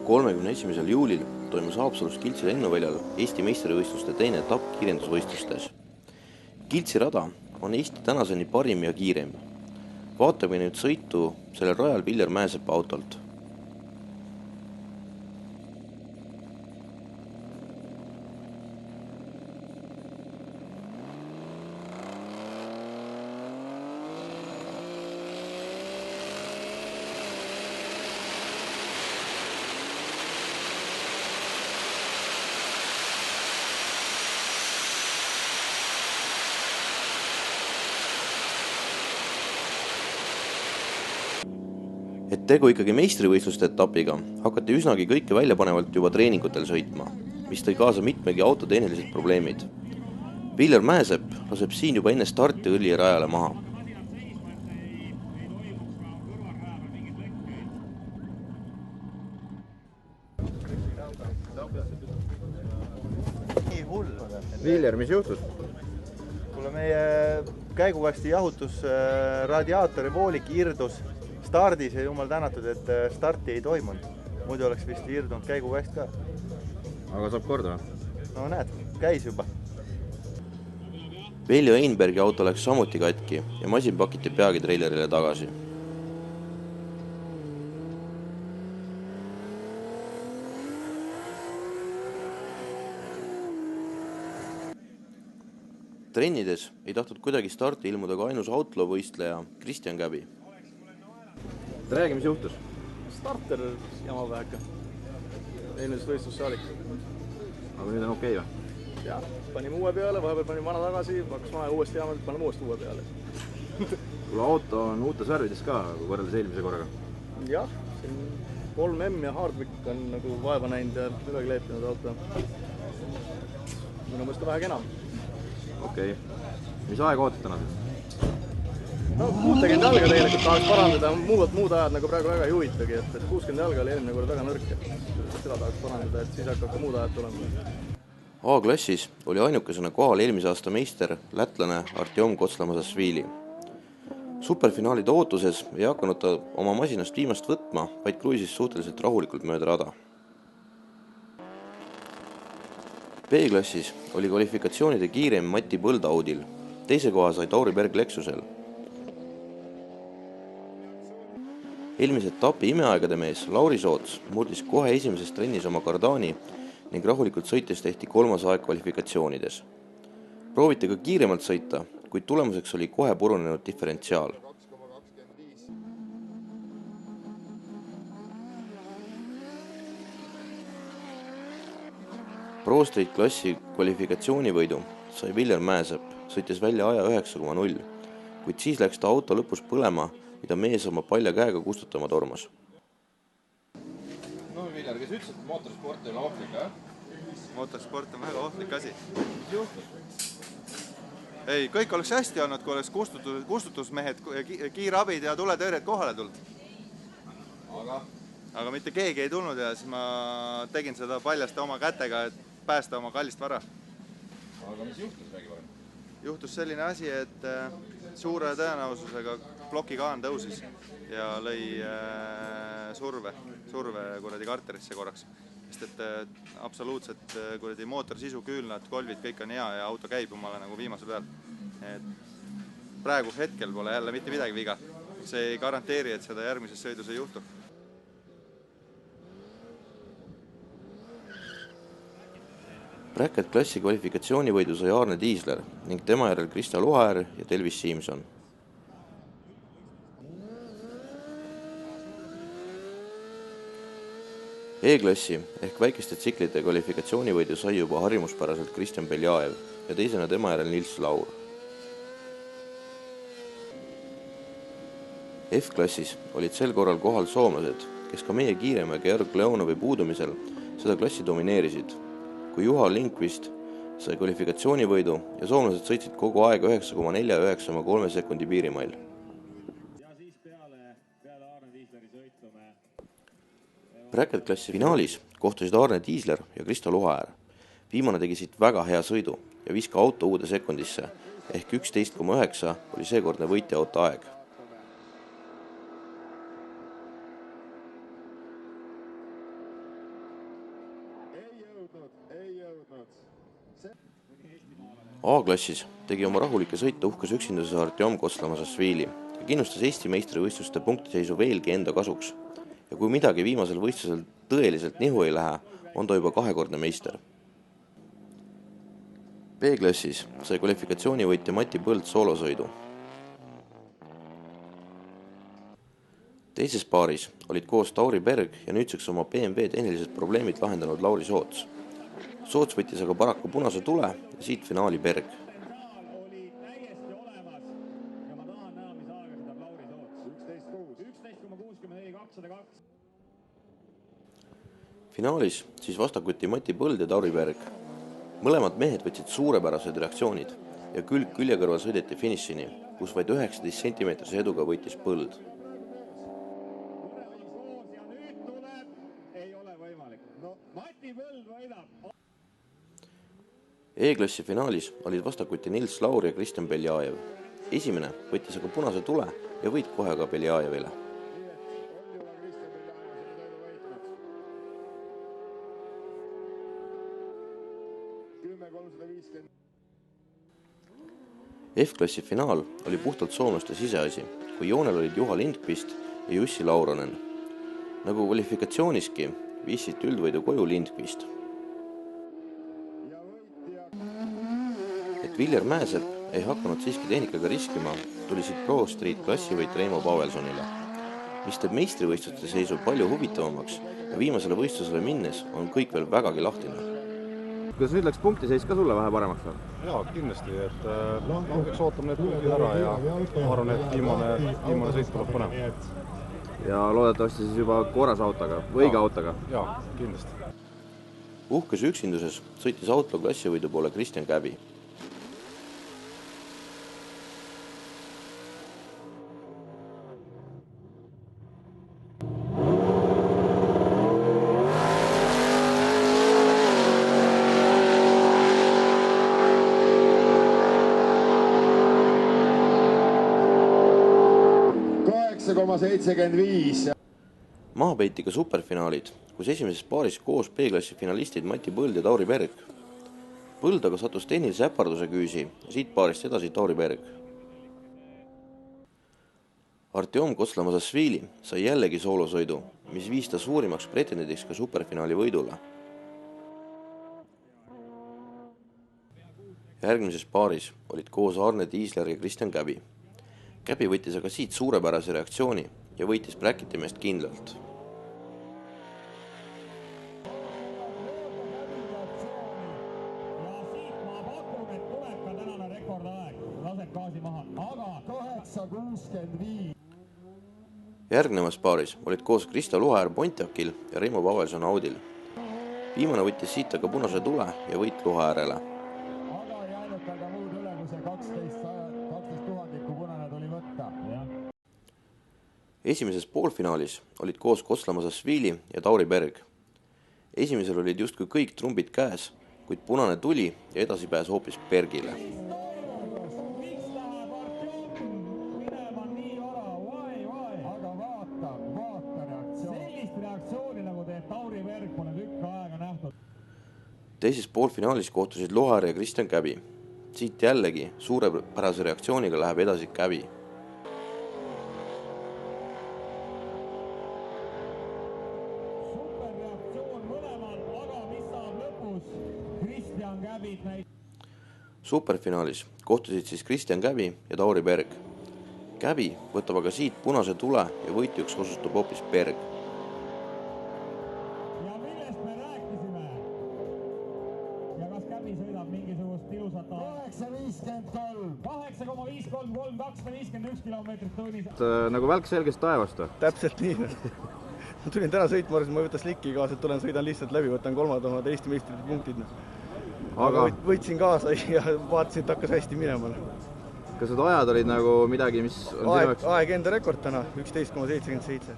31. juulil toimus Haapsalus Kiltsi lennuväljal Eesti meistrivõistluste teine etapp kiirendusvõistlustes. Kiltsi rada on Eesti tänaseni parim ja kiirem. Vaatame nüüd sõitu sellel rajal Viljar Mäesepa autolt. Et tegu ikkagi meistrivõistluste etapiga, hakati üsnagi kõike väljapanevalt juba treeningutel sõitma, mis tõi kaasa mitmegi autotehnilised probleemid. Viljar Mäesepp laseb siin juba enne starti õli rajale maha. Nii hull. Viljar, mis juhtus? Kuule, meie käigukasti jahutus radiaatori voolik irdus stardis ja jumal tänatud, et starti ei toimunud. Muidu oleks vist irdunud käigukast ka. Aga saab korda? No näed, käis juba. Veljo Einbergi auto läks samuti katki ja masin pakiti peagi treilerile tagasi. Trennides ei tahtnud kuidagi starti ilmuda ka ainus autolovõistleja Kristjan Käbi. Räägi, mis juhtus? Starter jama väheke. Eelmisest võistlust saadik. Aga nüüd on okei või? Ja, panime uue peale, vahepeal panime vana tagasi, hakkas vana uuesti jama, paneme uuesti uue peale. Kuule, auto on uutes värvides ka, võrreldes eelmise korraga. Jah, siin 3M ja Hardwick on nagu vaeva näinud ja midagi leepinud auto. Minu mõista vähegi enam. Okei. Mis aeg ootate täna? No 60 jalga tegelikult tahaks parandada, muud ajad nagu praegu väga ei huvitagi, et 60 jalga oli eelmine kord väga nõrk, et seda tahaks parandada, et siis hakkab ka muud ajad tulema. A-klassis oli ainukesena kohal eelmise aasta meister lätlane Artjom Kotslamazasvili. Superfinaalide ootuses ei hakanud ta oma masinast viimast võtma, vaid kruisis suhteliselt rahulikult mööda rada. B-klassis oli kvalifikatsioonide kiirem Mati Põld Audil, teise koha sai Tauri Berg Lexusel. Eelmise etapi imeaegade mees Lauri Soots murdis kohe esimeses trennis oma kardaani ning rahulikult sõites tehti 3. aeg kvalifikatsioonides. Prooviti ka kiiremalt sõita, kuid tulemuseks oli kohe purunenud diferentsiaal. Pro Street klassi kvalifikatsioonivõidu sai Viljar Mäesepp, sõites välja aja 9,0, kuid siis läks ta auto lõpus põlema, mida mees oma palja käega kustutama tormas. No Viljar, kes ütles, et mootorsport ei ole ohtlik, jah? Mootorsport on väga ohtlik asi. Mis juhtus? Ei, kõik oleks hästi olnud, kui oleks kustutusmehed, kiirabid ja tuletõrjed kohale tulnud. Aga mitte keegi ei tulnud ja siis ma tegin seda paljasta oma kätega, et päästa oma kallist vara. Aga mis juhtus vägivalm? Juhtus selline asi, et suure tõenäosusega plokikaan tõusis ja lõi surve kuradi karterisse korraks. Sest et absoluutselt kuradi mootor sisu, küülnad, kolvid, kõik on hea ja auto käib omale nagu viimase peal. Et praegu hetkel pole jälle mitte midagi viga. See ei garanteeri, et seda järgmises sõidus ei juhtu. Bracket klassi kvalifikatsioonivõidu sai Arne Tiisler ning tema järel Krista Loher ja Telvis Siimson. E-klassi ehk väikeste tsiklite kvalifikatsioonivõidu sai juba harjumuspäraselt Kristjan Beljaev ja teisena tema järel Nils Laur. F-klassis olid sel korral kohal soomlased, kes ka meie kiirema Georg Leonovi puudumisel seda klassi domineerisid, kui Juha Lindqvist sai kvalifikatsioonivõidu ja soomlased sõitsid kogu aeg 9,4 ja 9,3 sekundi piirimail. Bracket klassi finaalis kohtusid Arne Tiisler ja Krista Loher. Viimane tegi siit väga hea sõidu ja viis ka auto uude sekundisse, ehk 11,9 oli seekordne võitja auto aeg. A-klassis tegi oma rahulikke sõite uhkes üksinduses Artjom Kostlamazashvili ja kindlustas Eesti meistrivõistluste punktiseisu veelgi enda kasuks. Ja kui midagi viimasel võistlusel tõeliselt nihu ei lähe, on ta juba 2-kordne meister. B-klassis sai kvalifikatsioonivõitja Mati Põld soolosõidu. Teises paaris olid koos Tauri Berg ja nüüdseks oma BMW tehnilised probleemid lahendanud Lauri Soots. Soots võttis aga paraku punase tule ja siit finaali Berg. Finaalis siis vastakuti Mati Põld ja Tauri Berg. Mõlemad mehed võtsid suurepärased reaktsioonid ja külg külje kõrval sõideti finišini, kus vaid 19 cm eduga võitis Põld. E-klassi finaalis olid vastakuti Nils Laur ja Kristjan Beljajev. Esimene võttis aga punase tule ja võit kohe ka Beljajevile. F-klassi finaal oli puhtalt soomlaste siseasi, kui joonel olid Juha Lindqvist ja Jussi Lauronen. Nagu kvalifikatsiooniski viisid üldvõidu koju Lindqvist. Et Viljar Mäesepp ei hakanud siiski tehnikaga riskima, tuli siit Pro Street klassivõit Reimo Pavelsonile, mis teeb meistrivõistluste seisu palju huvitavamaks ja viimasele võistlusele minnes on kõik veel vägagi lahtine. Kas nüüd läks punktiseis ka sulle vähe paremaks või? Jaa, kindlasti, et üks ootame need punktid ära ja arvan, et viimane sõit tuleb põnev. Ja loodetavasti siis juba korras autoga, õige autoga? Jaa, kindlasti. Uhkes üksinduses sõitis auto klassivõidu poole Kristjan Käbi. Maha peiti ka superfinaalid, kus esimeses paaris koos B-klassi finalistid Mati Põld ja Tauri Berg. Põld aga sattus tehnilise äparduse küüsi ja siit paarist edasi Tauri Berg. Artjom Kostlamazashvili sai jällegi soolosõidu, mis viis ta suurimaks pretendendiks ka superfinaali võidule. Järgmises paaris olid koos Arne Tiisler ja Kristjan Käbi. Käbi võttis aga siit suurepärase reaktsiooni ja võitis bracketi meest kindlalt. Järgnevas paaris olid koos Krista Luhäär Pontiakil ja Reimo Pavelson Audil. Viimane võttis siit aga punase tule ja võit Luhäärele. Esimeses poolfinaalis olid koos Kostlamazashvili ja Tauri Berg. Esimesel olid justkui kõik trumbid käes, kuid punane tuli ja edasi pääs hoopis Bergile. Teises poolfinaalis kohtusid Luhäär ja Kristjan Käbi. Siit jällegi suurepärase reaktsiooniga läheb edasi Käbi. Superfinaalis kohtusid siis Kristjan Käbi ja Tauri Berg. Käbi võtab aga siit punase tule ja võitjuks osutub hoopis Berg. Ja millest me rääkisime? Ja kas Käbi sõidab mingisugust ilusat 8.53, 8,53, 251 kilomeetrit tunnis. Nagu välk selgest taevast või? Täpselt nii. Ma tulin täna sõitma, ma ei võta slikki kaasa, et tulen sõidan lihtsalt läbi, võtan kolmad oma Eesti meistrite punktid. Aga võitsin kaasa ja vaatasin, et hakkas hästi minema. Kas need ajad olid nagu midagi, mis on aeg enda rekord täna, 11,77.